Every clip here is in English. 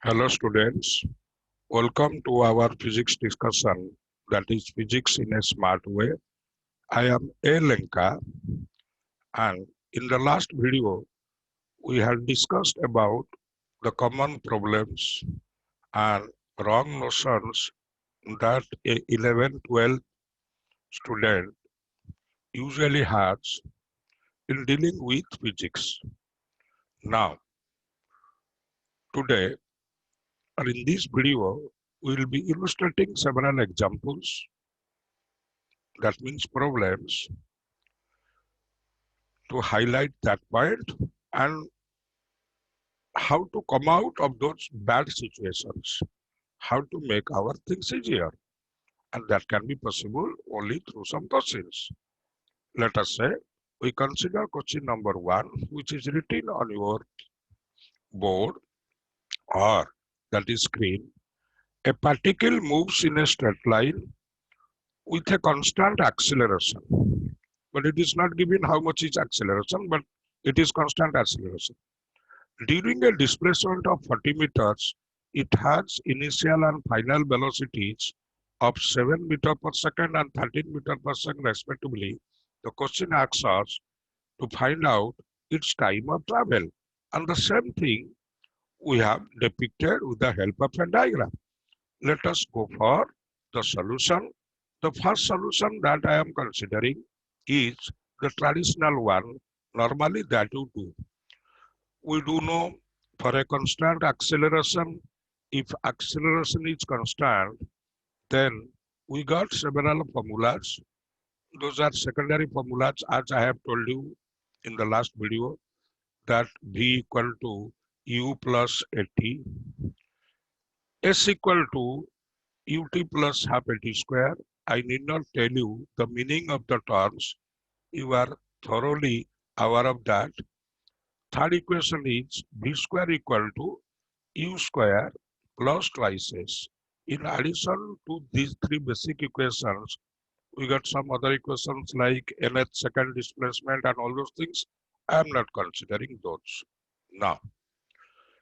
Hello students, welcome to our physics discussion, that is physics in a smart way. I am A. Lenka, and in the last video we had discussed about the common problems and wrong notions that a 11-12 student usually has in dealing with physics. Now, today or in this video we will be illustrating several examples, that means problems, to highlight that point and how to come out of those bad situations, how to make our things easier. And that can be possible only through some questions. Let us say we consider question number 1, which is written on your board or that is screen. A particle moves in a straight line with a constant acceleration. But it is not given how much is acceleration, but it is constant acceleration. During a displacement of 40 meters, it has initial and final velocities of 7 meters per second and 13 meters per second respectively. The question asks us to find out its time of travel. And the same thing we have depicted with the help of a diagram. Let us go for the solution. The first solution that I am considering is the traditional one, normally that you do. We do know for a constant acceleration, if acceleration is constant, then we got several formulas. Those are secondary formulas, as I have told you in the last video, that V equal to U plus AT, S equal to UT plus half AT square. I need not tell you the meaning of the terms. You are thoroughly aware of that. Third equation is V square equal to U square plus twice S. In addition to these three basic equations, we got some other equations like nth second displacement and all those things. I am not considering those now.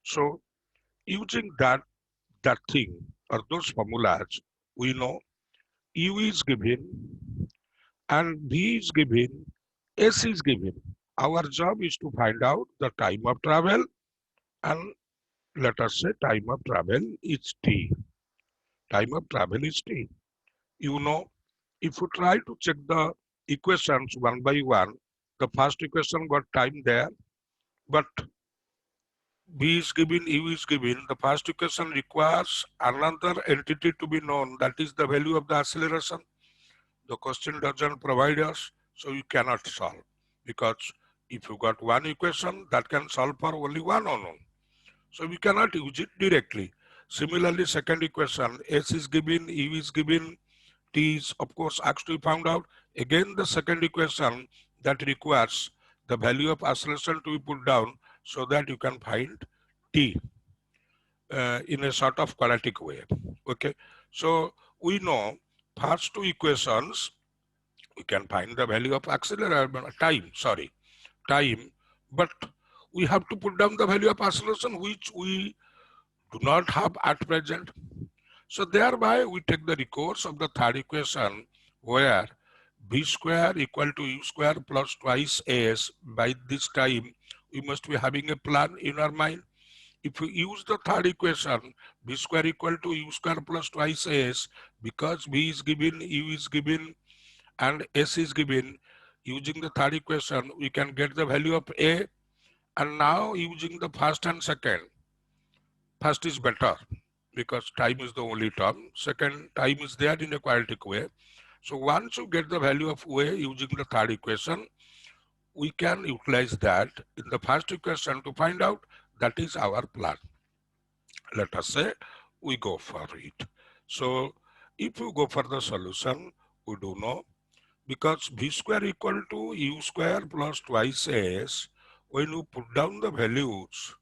So using that thing or those formulas, we know U is given and V is given, S is given. Our job is to find out the time of travel, and let us say time of travel is t. Time of travel is t. You know, if you try to check the equations one by one, the first equation got time there, but V is given, U is given. The first equation requires another entity to be known, that is the value of the acceleration. The question doesn't provide us, so you cannot solve. Because if you got one equation, that can solve for only one unknown. So we cannot use it directly. Similarly, second equation, S is given, U is given, T is of course asked to be found out. Again, the second equation that requires the value of acceleration to be put down so that you can find T in a sort of quadratic way. Okay, so we know first two equations, we can find the value of acceleration, time, but we have to put down the value of acceleration which we do not have at present. So thereby we take the recourse of the third equation where v square equal to u square plus twice s. By this time we must be having a plan in our mind. If we use the third equation, v square equal to u square plus twice s, because v is given, u is given and s is given, using the third equation we can get the value of a. And now using the first and second, first is better because time is the only term. Second, time is there in a quadratic way. So once you get the value of A using the third equation, we can utilize that in the first equation to find out. That is our plan. Let us say we go for it. So if you go for the solution, we do know, because v square equal to u square plus twice s, when you put down the values,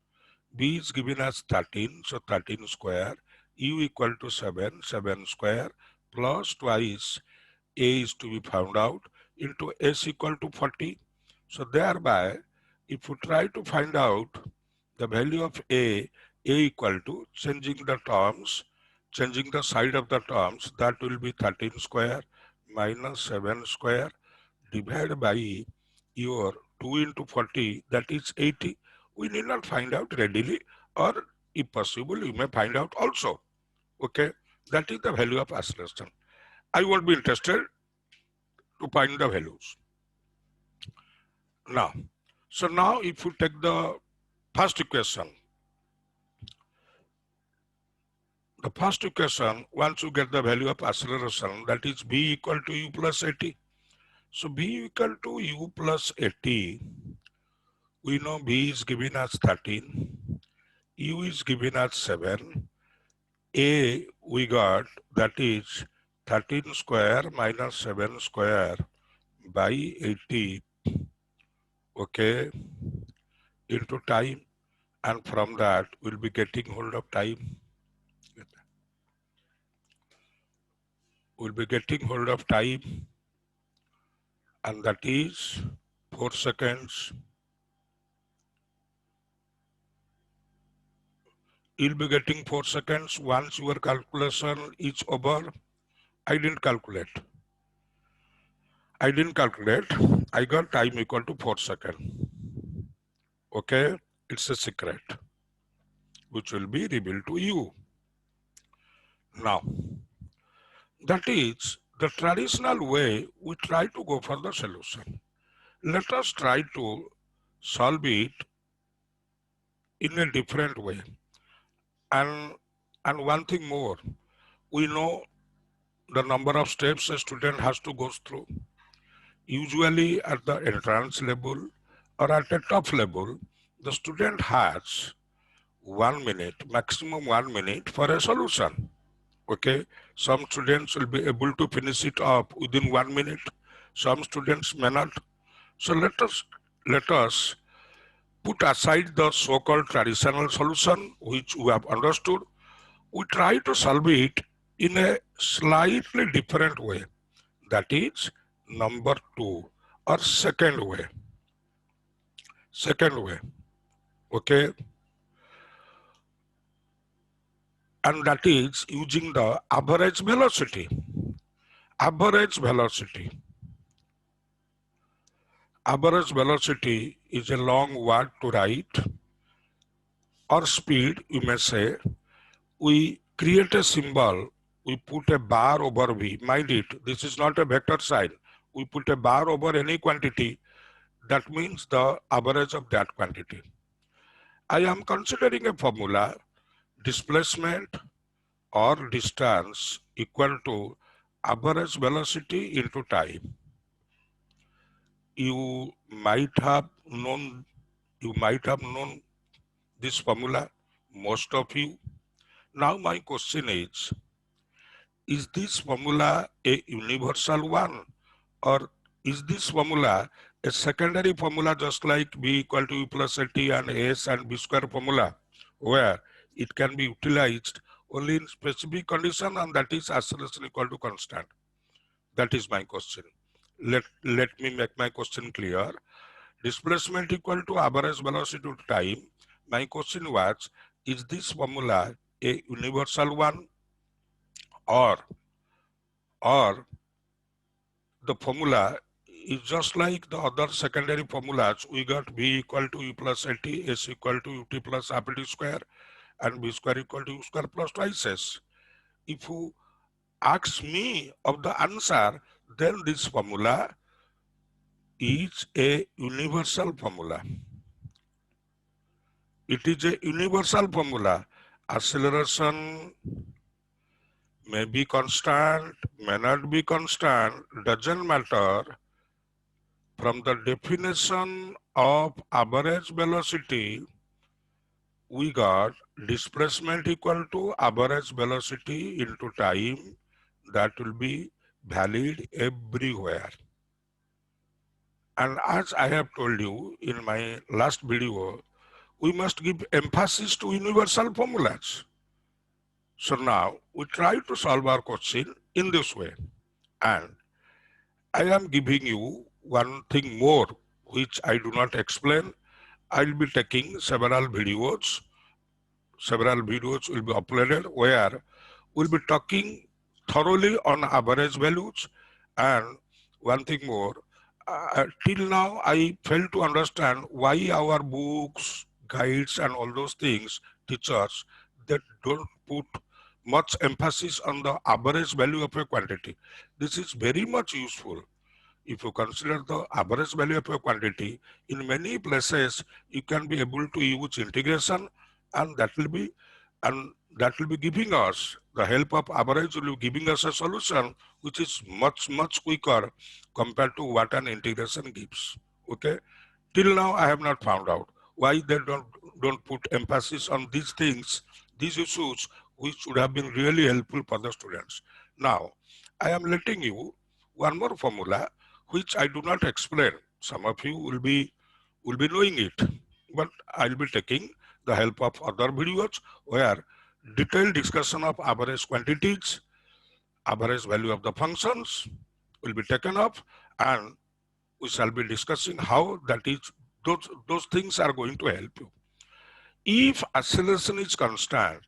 b is given as 13, so 13 square, u equal to 7, 7 square, plus twice a is to be found out, into s equal to 40. So thereby, if you try to find out the value of a, A equal to changing the terms, changing the side of the terms, that will be 13 square minus 7 square divided by your 2 into 40, that is 80. We need not find out readily, or if possible, you may find out also. Okay, that is the value of acceleration. I won't be interested to find the values. Now, so now if you take the first equation, once you get the value of acceleration, that is b equal to u plus 80. So b equal to u plus 80, we know b is given as 13, u is given as 7, a we got that is 13 square minus 7 square by 80, okay, into time, and from that we'll be getting hold of time. We'll be getting hold of time, and that is 4 seconds. You'll be getting 4 seconds once your calculation is over. I didn't calculate. I got time equal to 4 seconds. Okay, it's a secret which will be revealed to you. Now, that is the traditional way we try to go for the solution. Let us try to solve it in a different way. And one thing more, we know the number of steps a student has to go through. Usually at the entrance level or at a top level, the student has 1 minute, maximum 1 minute for a solution. Okay, some students will be able to finish it up within 1 minute. Some students may not. So let us put aside the so-called traditional solution which we have understood. We try to solve it in a slightly different way. That is number 2 or second way. Okay, and that is using the average velocity. Average velocity is a long word to write, or speed, you may say. We create a symbol, we put a bar over v. Mind it, this is not a vector sign. We put a bar over any quantity. That means the average of that quantity. I am considering a formula, displacement or distance equal to average velocity into time. You might have known this formula, most of you. Now my question is this formula a universal one, or is this formula a secondary formula just like b equal to u plus t and s and b square formula, where it can be utilized only in specific condition, and that is acceleration equal to constant? That is my question. Let me make my question clear. Displacement equal to average velocity to time. My question was, is this formula a universal one, or the formula is just like the other secondary formulas? We got v equal to u plus t, s equal to ut plus half t square, and b square equal to u square plus twice s. If you ask me of the answer, then this formula is a universal formula. It is a universal formula. Acceleration may be constant, may not be constant, doesn't matter. From the definition of average velocity, we got displacement equal to average velocity into time. That will be valid everywhere. And as I have told you in my last video, we must give emphasis to universal formulas. So now we try to solve our question in this way. And I am giving you one thing more which I do not explain. I'll be taking several videos several videos will be uploaded where we'll be talking thoroughly on average values. And one thing more, till now I fail to understand why our books, guides, and all those things, teachers, that don't put much emphasis on the average value of a quantity. This is very much useful. If you consider the average value of a quantity, in many places you can be able to use integration, and that will be giving us the help of average, will be giving us a solution which is much quicker compared to what an integration gives. Okay, till now I have not found out why they don't put emphasis on these things, these issues which would have been really helpful for the students. Now I am letting you one more formula which I do not explain. Some of you will be knowing it, but I'll be taking the help of other videos where detailed discussion of average quantities, average value of the functions will be taken up, and we shall be discussing how that is those things are going to help you. If acceleration is constant,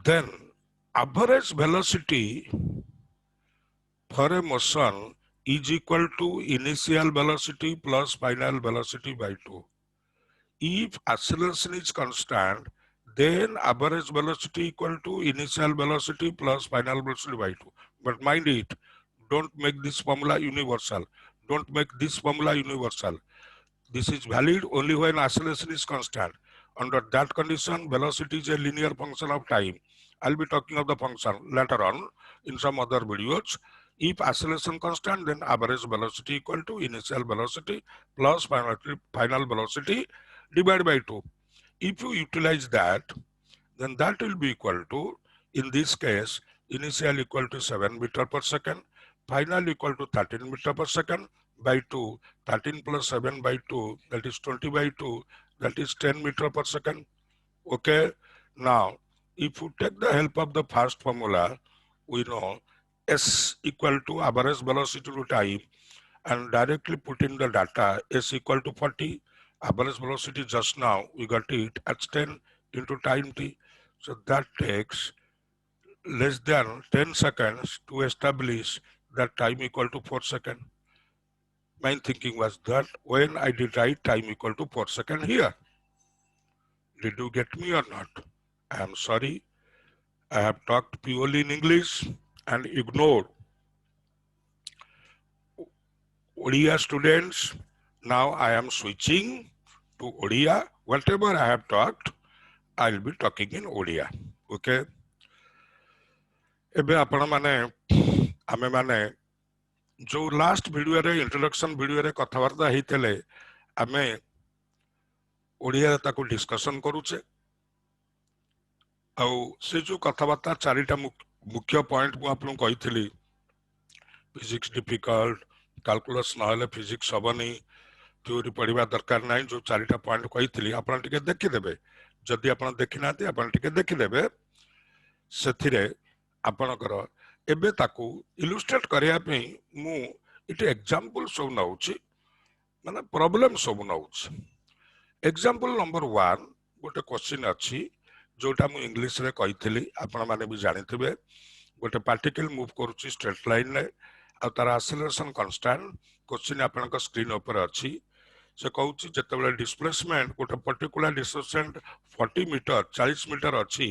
then average velocity for a motion is equal to initial velocity plus final velocity by 2. If acceleration is constant, then average velocity equal to initial velocity plus final velocity by 2. But mind it, don't make this formula universal. Don't make this formula universal. This is valid only when acceleration is constant. Under that condition, velocity is a linear function of time. I'll be talking of the function later on in some other videos. If acceleration constant, then average velocity equal to initial velocity plus final velocity divided by 2. If you utilize that, then that will be equal to, in this case, initial equal to 7 meter per second, final equal to 13 meter per second by 2, 13 plus 7 by 2, that is 20 by 2, that is 10 meter per second. Okay, now if you take the help of the first formula, we know S equal to average velocity to time, and directly put in the data S equal to 40, average velocity just now we got it at 10 into time t. So that takes less than 10 seconds to establish that time equal to 4 seconds. My thinking was that when I did write time equal to 4 seconds here. Did you get me or not? I am sorry. I have talked purely in English and ignored Odia students. Now I am switching to Odia. Whatever I have talked, I will be talking in Odia. Okay? ଏବେ ଆପଣ ମାନେ ଆମେ ମାନେ जो last video रे introduction video रे कथबार्ता हेइतले आमे ओडिया ताको डिस्कशन करूचे आउ से जो कथबार्ता चारिटा मुख्य पॉइंट मु आपन कहितली फिजिक्स डिफिकल्ट कैलकुलस नहले फिजिक्स हबनी थ्योरी पढ़िबा दरकार नाही जो चारिटा पॉइंट कहितली आपन टिके देखि देबे जदि आपन देखि नाते आपन टिके देखि देबे सेथिरे आपनकर एबे ताकू इलुस्ट्रेट करिया पे मु इटे एग्जांपल सब नउची माने प्रॉब्लम सब नउची एग्जांपल नंबर 1 गोटे क्वेश्चन अछि जोटा मु इंग्लिश रे कहितली आपन माने भी जानिथिबे गोटे पार्टिकल मूव करूची स्ट्रेट लाइन रे आ तार एक्सेलरेशन कांस्टेंट क्वेश्चन आपन का स्क्रीन ऊपर अछि से कहूची जतबेले डिस्प्लेसमेंट गोटे पर्टिकुलर डिस्टेंस 40 मीटर 40 मीटर अछि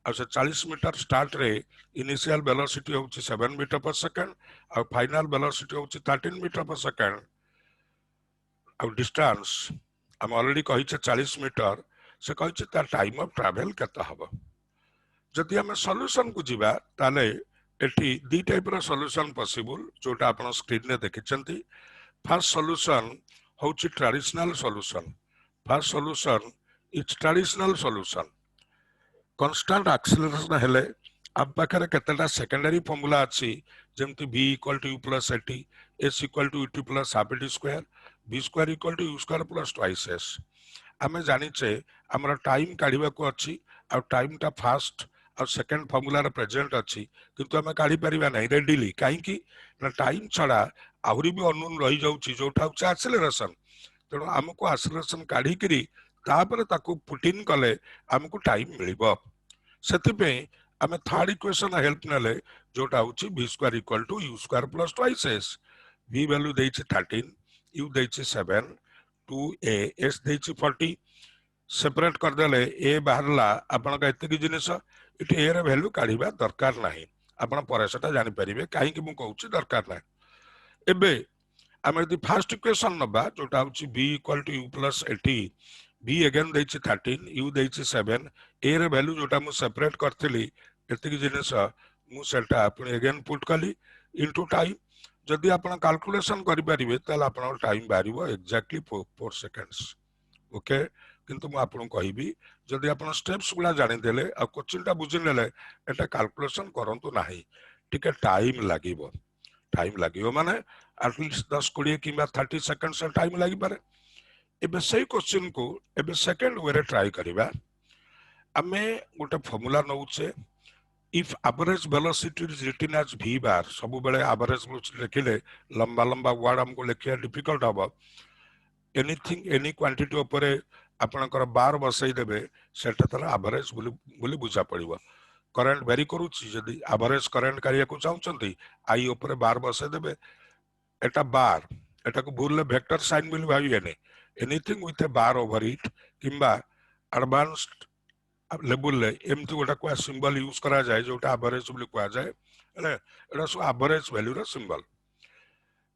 आ 40 मीटर स्टार्ट रे इनिशियल वेलोसिटी होची 7 मीटर पर सेकंड आ फाइनल वेलोसिटी होची 13 मीटर पर सेकंड आ डिस्टेंस हम ऑलरेडी कहि छ 40 मीटर से कहि छ तार टाइम ऑफ ट्रैवल केता हबो जदि हम सॉल्यूशन को जिबा ताले एठी दी टाइप रो सॉल्यूशन पॉसिबल जोटा आपण स्क्रीन रे देखिचंती फर्स्ट सॉल्यूशन होची traditional solution first solution is traditional solution constant acceleration हेले अब पाखरे केतेटा सेकेंडरी फार्मूला अछि जेमति v equal to u plus at s equal to ut plus half t square v square equal to u square plus twice s आमे जानि छे हमरा टाइम काढिबा को अछि आ टाइम ता फर्स्ट और सेकंड फार्मूला रे प्रेजेंट अछि किंतु आमे काढी परिबा नै रेडीली काहे कि ना टाइम छडा आहुरी भी अननोन रही जाउची जोटा होची एक्सेलरेशन तेणु आमको एक्सेलरेशन काढी करी तापर ताकू पुट इन कले आमको टाइम मिलिबो सेति आम थर्ड इक्वेशन हेल्प नेले जोटा होची v square equal to u square plus twice s v value देछि 13 u देछि 7 2a s देछि 40 सेपरेट कर देले a बाहरला आपण का एते की जिनिस इट a रे वैल्यू काढिबा दरकार नाही आपण परे सेटा जानि परिबे काहे कि मु कहूची दरकार नाही एबे आम यदि फर्स्ट इक्वेशन नबा जोटा होची b equal to u plus 80 b again देछि 13 u देछि 7 a रे वैल्यू जोटा मु सेपरेट करथिली एते की जिनिस मु सेटा आपण अगेन पुट कली इनटू टाइम जदि आपण कैलकुलेशन करि परिबे ताल आपण टाइम बारिबो एक्जेक्टली 4 सेकंड्स ओके किंतु मु आपण कहिबी जदि आपण स्टेप्स गुला जानि देले आ क्वेश्चनटा बुझि नेले एटा कैलकुलेशन करंतु नाही टिके टाइम लागिबो माने एटलीस्ट 10 20 किंबा 30 सेकंड्स टाइम लागि पारे एबे सही क्वेश्चन को एबे सेकंड वे रे ट्राई करिबा आमे गोटे फार्मूला नउछे if average velocity is written as v bar सब बेले एवरेज वेलोसिटी लिखिले लंबा लंबा वर्ड हमको लिखिया डिफिकल्ट हबो एनीथिंग एनी क्वांटिटी ऊपर आपनकर बार बसई देबे सेटा तला एवरेज बोली बुझा पड़िबो करंट वेरी करूची जदी एवरेज करंट करिया को चाहउचंती आई ऊपर बार बसई देबे एटा बार एटा को भूलले वेक्टर साइन बोली भाबिएने anything with a bar over it किंबा एडवांस्ड लेवल ले एमती गोटा को सिंबल यूज करा जाए जोटा एवरेज बोली को जाए हेले एटा सो एवरेज वैल्यू रो सिंबल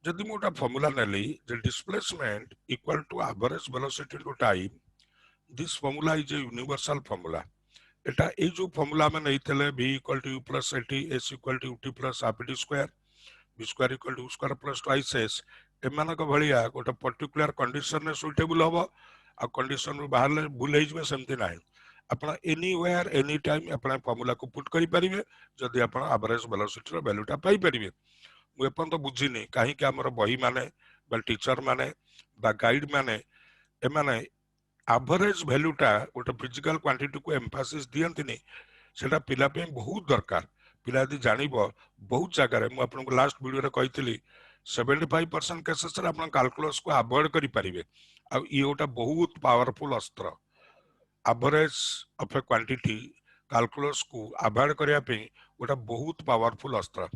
जदि मोटा फार्मूला नेली the displacement equal to average velocity into time this formula is a universal formula एटा ए जो फार्मूला में नैथिले v equal to u plus 80 s equal to ut plus half t square v square equal to u square plus twice s एमानक भलिया गोटे particular condition में suitable हबो आ कंडीशन रो बाहर भूल हे जबे सेमति नाही आपण एनीवेयर एनी टाइम आपण फार्मूला को पुट करि परिबे जदि आपण एवरेज वेलोसिटी रो वैल्यूटा पाई परिबे मु एपन तो बुझिनी काहे कि हमर बही माने बा टीचर माने बा गाइड माने एमाने एवरेज वैल्यूटा गोटे फिजिकल क्वांटिटी को एम्फासिस दियंतिनी सेटा पिला पे बहुत दरकार पिला यदि जानिबो बहुत जगह मु आपन को लास्ट वीडियो रे कहितली 75% केसेस रे आपन कैलकुलस को अवॉइड करि परिबे आ ई ओटा बहुत पावरफुल अस्त्र average of A quantity calculus को अवॉइड करिया पे ओटा बहुत पावरफुल अस्त्र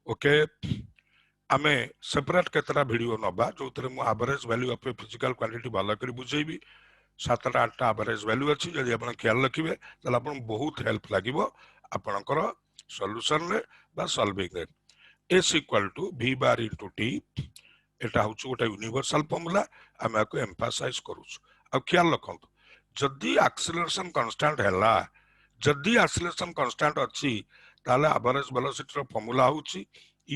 ओके आमे सेपरेट केतरा वीडियो नबा जो तरे मु average value of a physical quantity भलो करी बुझेबी 7-8 एवरेज वैल्यू अछि जदि आपण ख्याल रखिबे तले आपण बहुत हेल्प लागिवो आपनकर सॉल्यूशन रे बा सॉल्विंग रे s equal to v bar into t एटा होछु गोटा यूनिवर्सल फार्मूला आमे को एम्फसाइज करूछु आ ख्याल रखंतु जदि एक्सेलरेशन कांस्टेंट हैला जदि एक्सेलरेशन कांस्टेंट अछि ताले एवरेज वेलोसिटी रो फार्मूला होछि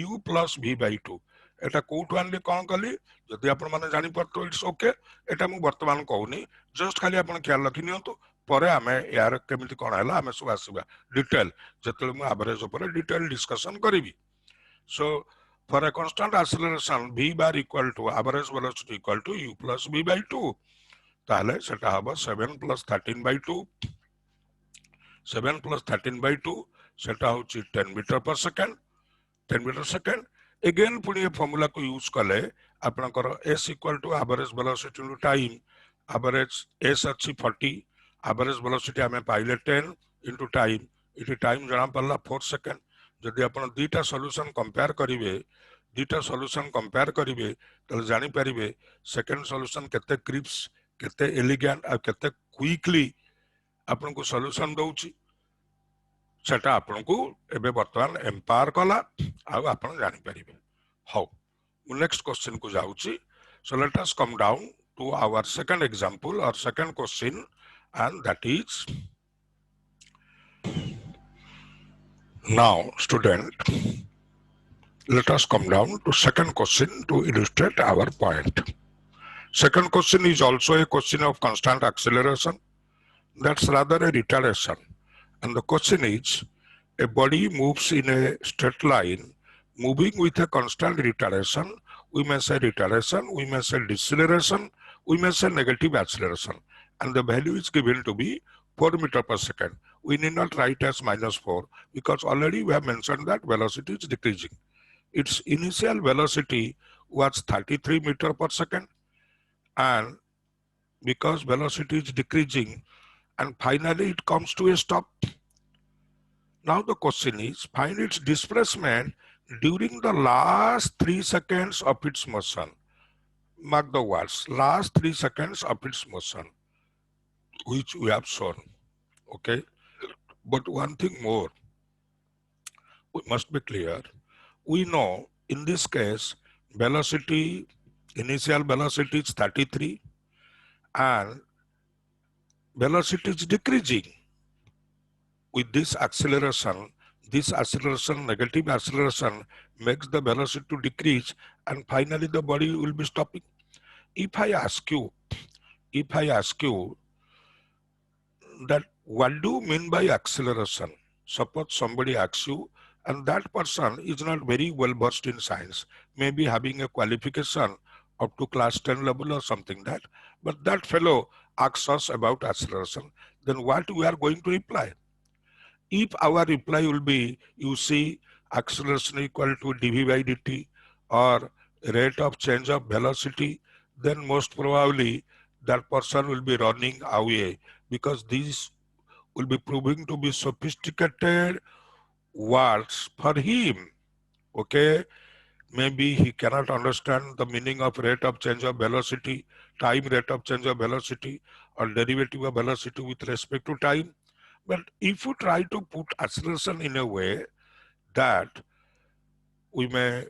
u प्लस v बाय 2 एटा कोठु आनली कोन कली जदि आपण माने जानि परतो इट्स ओके एटा मु वर्तमान कहूनी जस्ट खाली आपण ख्याल रखि नियंतु परे आमे यार केमिति कोन हैला आमे सब आसीबा डिटेल जतले मु एवरेज ऊपर डिटेल डिस्कशन करिवि so for a constant acceleration v bar equal to average velocity equal to u plus v by 2 ताले सेटा हबो 7 plus 13 by 2 7 plus 13 by 2 सेटा होची 10 मीटर पर सेकंड 10 मीटर सेकंड अगेन पुनी ए फार्मूला को यूज कले आपनकर s equal to average velocity into time average s अछि 40 एवरेज वेलोसिटी हमें पाइले 10 इनटू टाइम इटी टाइम जणा पड़ला 4 सेकंड जदि आपण दीटा सॉल्यूशन कंपेयर करिवे त जानि परिबे सेकंड सॉल्यूशन केते क्रिप्स केते एलिगेंट आ केते क्विकली आपण को सॉल्यूशन दउची सेटा आपण को एबे वर्तमान एम्पावर कला आ आपण जानि परिबे हाउ नेक्स्ट क्वेश्चन को जाउची so let us come down to our second example और second question and that is now student let us come down to second question to illustrate our point. Second question is also a question of constant acceleration, that's rather a retardation, and the question is a body moves in a straight line moving with a constant retardation. We may say retardation, we may say deceleration, we may say negative acceleration, and the value is given to be 4 meter per second. We need not write as -4 because already we have mentioned that velocity is decreasing. its initial velocity was 33 meter per second, and because velocity is decreasing, and finally it comes to a stop. Now the question is, find its displacement during the last 3 seconds of its motion. Mark the words, last 3 seconds of its motion, which we have shown. Okay, but one thing more, we must be clear. We know in this case, velocity, initial velocity is 33 and velocity is decreasing. With this acceleration, negative acceleration makes the velocity to decrease, and finally the body will be stopping. If I ask you that what do you mean by acceleration? Suppose somebody asks you, and that person is not very well versed in science, maybe having a qualification up to class 10 level or something that, but that fellow asks us about acceleration, then what we are going to reply? If our reply will be, you see, acceleration equal to dv by dt or rate of change of velocity, then most probably that person will be running away, because these will be proving to be sophisticated words for him. Okay, maybe he cannot understand the meaning of rate of change of velocity, time rate of change of velocity, or derivative of velocity with respect to time. But if you try to put acceleration in a way that we may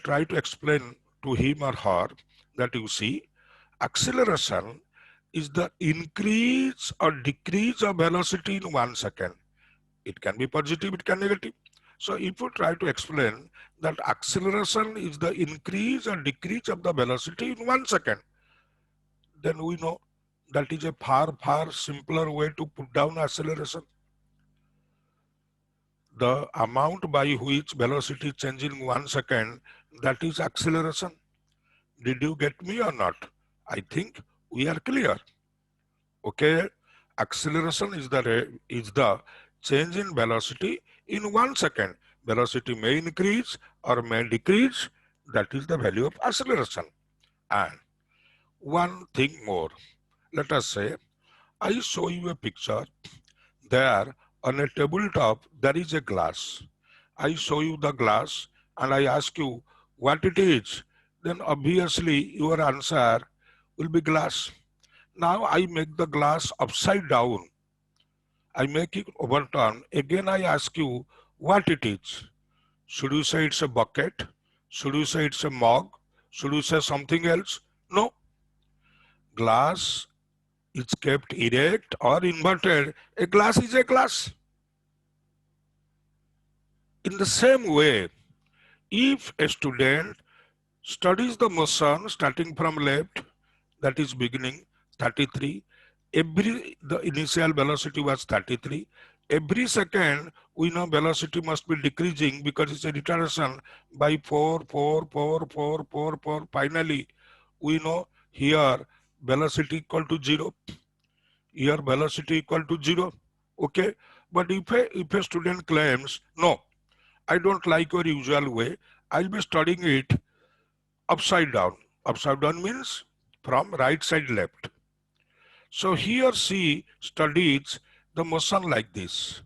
try to explain to him or her that, you see, acceleration is the increase or decrease of velocity in 1 second. It can be positive, it can be negative. So if you try to explain that acceleration is the increase or decrease of the velocity in 1 second, then we know that is a far simpler way to put down acceleration. The amount by which velocity changes in 1 second, that is acceleration. Did you get me or not? I think we are clear. Okay, acceleration is the change in velocity in 1 second. Velocity may increase or may decrease. That is the value of acceleration. And one thing more, let us say I show you a picture. There on a tabletop there is a glass. I show you the glass and I ask you what it is. Then obviously your answer will be glass. Now I make the glass upside down. I make it overturn. Again I ask you what it is. Should you say it's a bucket? Should you say it's a mug? Should you say something else? No. Glass is kept erect or inverted. A glass is a glass. In the same way, if a student studies the motion starting from left, that is beginning 33, the initial velocity was 33. Every second, we know velocity must be decreasing because it's a retardation by 4, 4, 4, 4, 4, 4. Finally, we know here velocity equal to 0. Here velocity equal to 0. Okay, but if a student claims, no, I don't like your usual way, I'll be studying it upside down. Upside down means from right side left. So he or she studies the motion like this.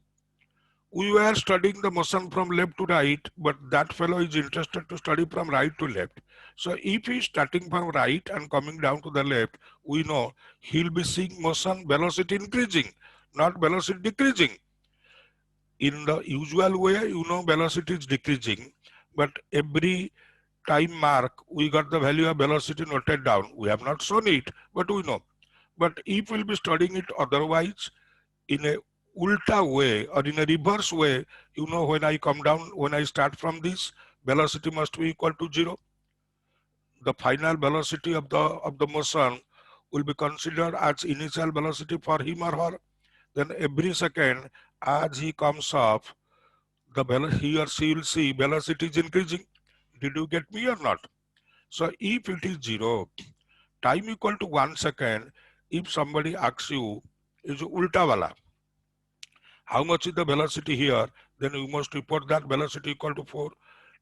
We were studying the motion from left to right, but that fellow is interested to study from right to left. So if he is starting from right and coming down to the left, we know he'll be seeing motion velocity increasing, not velocity decreasing. In the usual way, you know, velocity is decreasing, but every time mark, we got the value of velocity noted down. We have not shown it, but we know. But if we'll be studying it otherwise, in a ulta way or in a reverse way, you know, when I come down, when I start from this, velocity must be equal to 0. The final velocity of the motion will be considered as initial velocity for him or her. Then every second, as he comes up, he or she will see velocity is increasing. Did you get me or not? So if it is 0, time equal to 1 second, if somebody asks you, is ulta wala, how much is the velocity here? Then you must report that velocity equal to 4.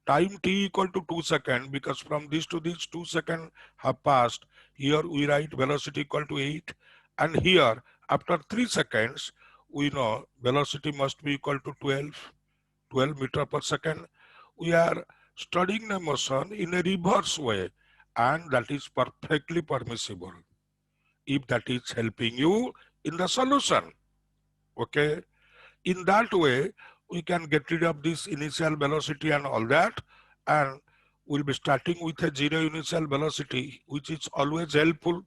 time t equal to 2 seconds, because from this to this 2 seconds have passed. Here we write velocity equal to 8, and here after 3 seconds we know velocity must be equal to 12 meter per second. We are studying the motion in a reverse way, and that is perfectly permissible if that is helping you in the solution. Okay, in that way we can get rid of this initial velocity and all that, and we'll be starting with a zero initial velocity, which is always helpful.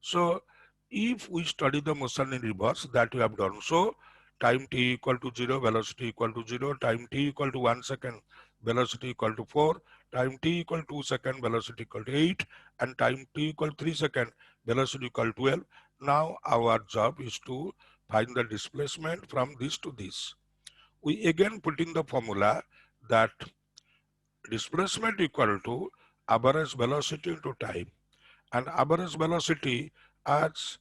So if we study the motion in reverse, that we have done so, time t equal to 0, velocity equal to 0, time t equal to 1 second, velocity equal to 4, time t equal to 2 second, velocity equal to 8, and time t equal to 3 second, velocity equal to 12. Now our job is to find the displacement from this to this. We again put in the formula that displacement equal to average velocity into time. And average velocity, as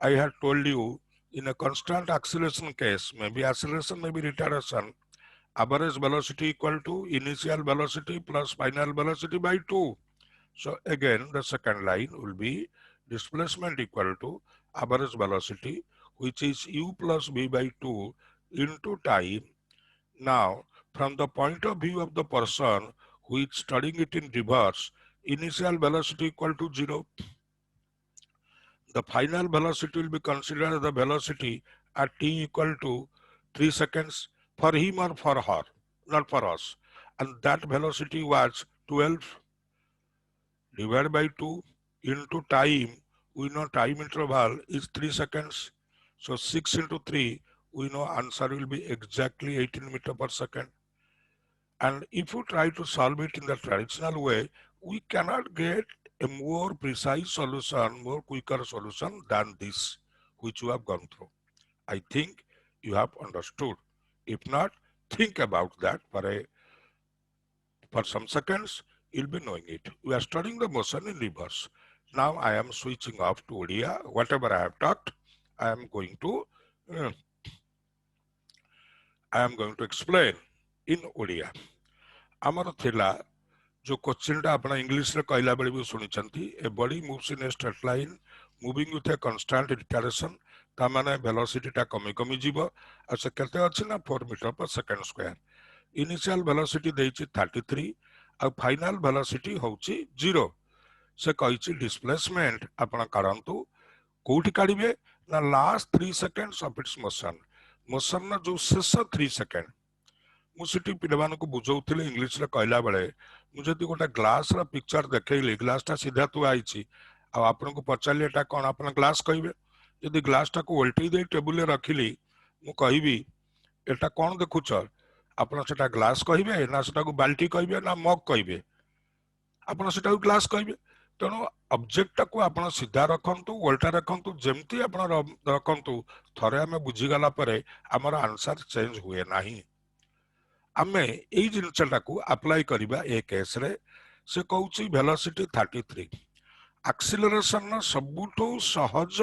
I had told you, in a constant acceleration case, maybe acceleration, maybe retardation, average velocity equal to initial velocity plus final velocity by 2. So again, the second line will be displacement equal to average velocity, which is u plus v by 2 into time. Now, from the point of view of the person who is studying it in reverse, initial velocity equal to 0. The final velocity will be considered the velocity at t equal to 3 seconds for him or for her, not for us. And that velocity was 12 divided by 2 into time. We know time interval is 3 seconds. So 6 into 3, we know answer will be exactly 18 meter per second. And if you try to solve it in the traditional way, we cannot get a more precise solution, more quicker solution than this, which you have gone through. I think you have understood. If not, think about that for some seconds, you'll be knowing it. We are studying the motion in reverse. Now I am switching off to Odia. Whatever I have talked, I am going to explain in Odia. Amar thila जो question टा अपना English रे कहला बेले भी सुनिचंती, a body moves in a straight line moving with a constant retardation, ता माने वेलोसिटी टा कमी कमी जीवो आ से केते अछि ना 4 मीटर पर सेकंड स्क्वायर. इनिशियल वेलोसिटी देछि 33 आ फाइनल वेलोसिटी होछि 0. से कहिछि डिस्प्लेसमेंट अपना काढंतु, कोठी काढिबे ना last 3 seconds of its motion, motion ना जो शेष 3 सेकंड. मुझे पिलाମାନଙ୍କୁ ବୁଝଉଥିଲି ଇଂଲିଶରେ କହିଲା ବେଳେ ମୁଁ ଯଦି ଗୋଟେ ଗ୍ଲାସର ପିକ୍ଚର ଦେଖେଇଲି, ଗ୍ଲାସଟା ସିଧା ଥୁଆ ହେଇଛି, ଆଉ ଆପଣଙ୍କୁ ପଚାରିଲି ଏଟା କ'ଣ, ଆପଣ ଗ୍ଲାସ କହିବେ. ଯଦି ଗ୍ଲାସଟାକୁ ଓଲଟେଇ ଦେଇ ଟେବୁଲରେ ରଖିଲି, ମୁଁ କହିବି ଏଟା କ'ଣ ଦେଖୁଛ, ଆପଣ ସେଟା ଗ୍ଲାସ କହିବେ ନା ସେଟାକୁ ବାଲ୍ଟି କହିବେ ନା ମଗ କହିବେ, ଆପଣ ସେଟାକୁ ଗ୍ଲାସ କହିବେ. ତେଣୁ ଅବଜେକ୍ଟଟାକୁ ଆପଣ ସିଧା ରଖନ୍ତୁ, ଓଲଟା ରଖନ୍ତୁ, ଯେମିତି ଆପଣ ରଖନ୍ତୁ, ଥରେ ଆମେ ବୁଝିଗଲା ପରେ ଆମର ଆନ୍ସର ଚେଞ୍ଜ ହୁଏ ନାହିଁ. आमे एई जिनसटाकू अप्लाई करिबा ए केस रे. से कहउची वेलोसिटी 33, एक्सीलरेशन न सबुठो सहज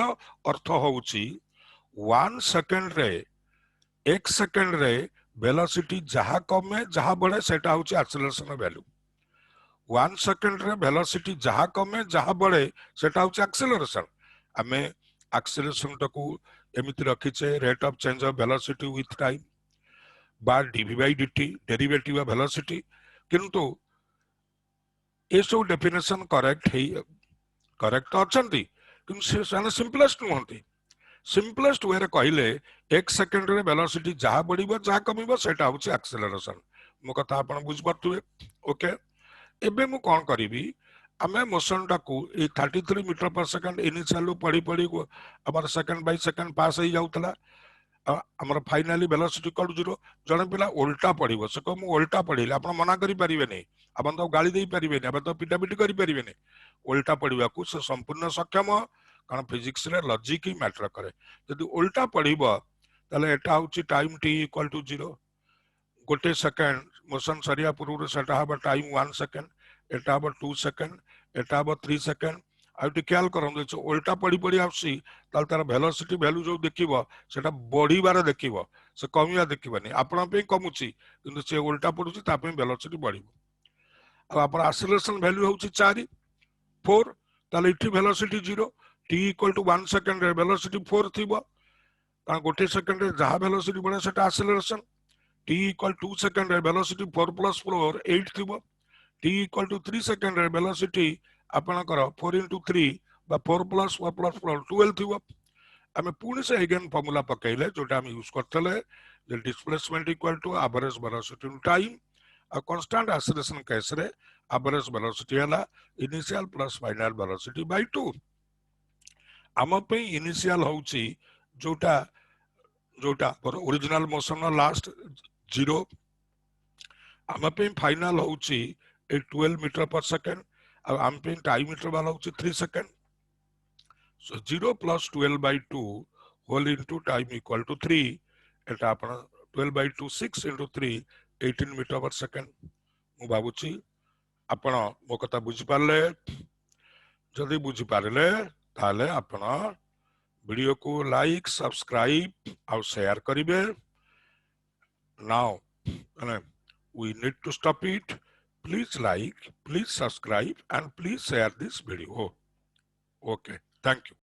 अर्थ होउची 1 सेकंड रे 1 सेकंड रे वेलोसिटी जहा कमे जहा बढ़े सेटा होउची एक्सीलरेशन वैल्यू. 1 सेकंड रे वेलोसिटी जहा कमे जहा बढ़े सेटा होउची एक्सीलरेशन. आमे एक्सीलरेशन टाकू एमिति रखिचे rate of change of velocity with time बा dv by dt derivative of velocity. किंतु ए सब डेफिनेशन करेक्ट अछंती, किंतु से सिंपलेस्ट नुहंती. सिंपलेस्ट वे रे कहले 1 सेकंड रे वेलोसिटी जहा बढ़िबो जहा कमिबो सेटा होची एक्सेलरेशन. मो कथा आपण बुझ परतुवे. ओके, एबे मु कोन करिवि, आमे मोशन टाकू ए 33 मीटर पर सेकंड इनिशियल पड़ी पड़ी हमर सेकंड बाय सेकंड पास हो जाउतला. आमर फाइनाली वेलोसिटी कल 0. जने पिला उल्टा पड़िबो, से को मु उल्टा पड़िले आपण मना करि परिबे नै, आपण तो गाली देई परिबे नै, आपण तो पिटापिटी करि परिबे नै. उल्टा पड़िबा को से संपूर्ण सक्षम, कारण फिजिक्स रे लॉजिक ही मैटर करे. यदि उल्टा पड़िबो तले एटा होची टाइम t इक्वल टू 0. गोटे सेकंड मोशन सरिया पूर्व सेटा हबा टाइम 1 सेकंड, एटा हबा 2 सेकंड, एटा हबा 3 सेकंड. आउटी ख्याल करम जे उल्टा पड़ी पड़ी आसी ताल तार वेलोसिटी वैल्यू जो देखिबो सेटा बढ़ीबार देखिबो, से कमिया देखिबनी. आपण पे कमुची किंतु से उल्टा पडुची ता पे वेलोसिटी बढ़िबो. आप एक्सेलरेशन वैल्यू होची 4 4 ताले इठी velocity 0 t equal to 1 second रे वेलोसिटी 4 थिबो कारण गोटे सेकंड रे जहा वेलोसिटी बने सेटा एक्सेलरेशन t इक्वल 2 सेकंड रे वेलोसिटी 4 प्लस 4 8 थिबो t इक्वल टू 3 सेकंड रे वेलोसिटी आपनकर 4 into 3 बा 4 plus 4 plus 4 12 थिबो आमे पुणी से अगेन फॉर्मूला पकैले जोटा हम use करथले the displacement equal to average velocity in time a constant acceleration case रे average velocity हला initial plus final velocity by 2 आम पे initial होउची जोटा जोटा पर ओरिजिनल मोशन लास्ट 0 आम पे फाइनल होउची 12 मीटर पर सेकंड आम पे टाइम इंटरवल होउची 3 second so 0 plus 12 by 2 whole into time equal to 3 एटा आपण 12 by 2 6 into 3 18 मीटर पर सेकंड मु भाबुची आपण मो कथा बुझी पारले जदि बुझी पारले ताले आपण वीडियो को लाइक सब्सक्राइब और शेयर करिवे now we need to stop it please like please subscribe and please share this video okay thank you